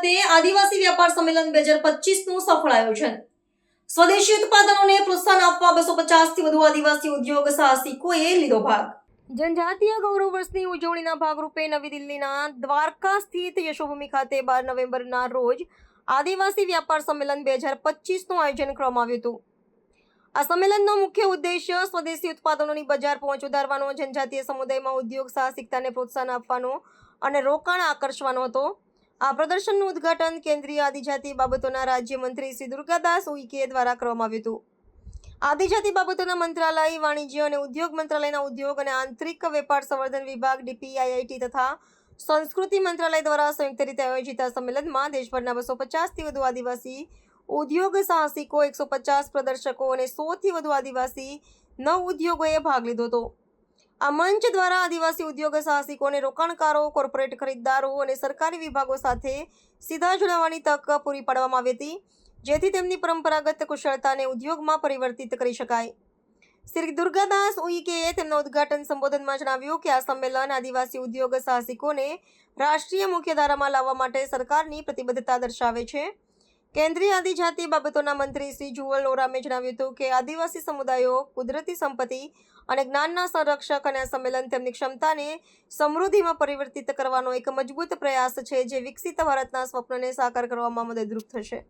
ખાતે આદિવાસી વ્યાપાર સંમેલન 2025નું સફળ આયોજન. સ્વદેશી ઉત્પાદનોને પ્રોત્સાહન આપવા 250 થી વધુ આદિવાસી ઉદ્યોગ સાહસિકોએ લીધો ભાગ. જનજાતીય ગૌરવ વર્ષની ઉજવણીના ભાગરૂપે નવી દિલ્હીના દ્વારકા સ્થિત યશોભૂમિ ખાતે 12 નવેમ્બરના રોજ આદિવાસી વ્યાપાર સંમેલન 2025નું આયોજન કરવામાં આવ્યું હતું. આ સંમેલનનો મુખ્ય ઉદ્દેશ્ય સ્વદેશી ઉત્પાદનોની બજાર પહોંચ વધારવાનો, જનજાતીય સમુદાયમાં ઉદ્યોગ સાહસિકતાને પ્રોત્સાહન આપવાનો અને રોકાણ આકર્ષવાનો હતો. આ પ્રદર્શનનું ઉદ્ઘાટન કેન્દ્રીય આદિજાતિ બાબતોના રાજ્યમંત્રી શ્રી દુર્ગાદાસ ઉઇકે દ્વારા કરવામાં આવ્યું હતું. આદિજાતિ બાબતોના મંત્રાલય, વાણિજ્ય અને ઉદ્યોગ મંત્રાલયના ઉદ્યોગ અને આંતરિક વેપાર સંવર્ધન વિભાગ DPIIT તથા સંસ્કૃતિ મંત્રાલય દ્વારા સંયુક્ત રીતે આયોજિત આ સંમેલનમાં દેશભરના 250 થી વધુ આદિવાસી ઉદ્યોગ સાહસિકો, 150 પ્રદર્શકો અને 100 થી વધુ આદિવાસી નવ ઉદ્યોગોએ ભાગ લીધો હતો. આ મંચ દ્વારા આદિવાસી ઉદ્યોગ સાહસિકોને રોકાણકારો, કોર્પોરેટ ખરીદદારો અને સરકારી વિભાગો સાથે સીધા જોડાવાની તક પૂરી પાડવામાં આવી હતી, જેથી તેમની પરંપરાગત કુશળતાને ઉદ્યોગમાં પરિવર્તિત કરી શકાય. શ્રી દુર્ગાદાસ ઉઇકેએ તેમના ઉદ્ઘાટન સંબોધનમાં જણાવ્યું કે આ સંમેલન આદિવાસી ઉદ્યોગ સાહસિકોને રાષ્ટ્રીય મુખ્યધારામાં લાવવા માટે સરકારની પ્રતિબદ્ધતા દર્શાવે છે. કેન્દ્રીય આદિજાતિ બાબતોના મંત્રી શ્રી જુવલ ઓરામે જણાવ્યું હતું કે આદિવાસી સમુદાયો કુદરતી સંપત્તિ અને જ્ઞાનના સંરક્ષક અને આ સંમેલન તેમની ક્ષમતાને સમૃદ્ધિમાં પરિવર્તિત કરવાનો એક મજબૂત પ્રયાસ છે, જે વિકસિત ભારતના સ્વપ્નને સાકાર કરવામાં મદદરૂપ થશે.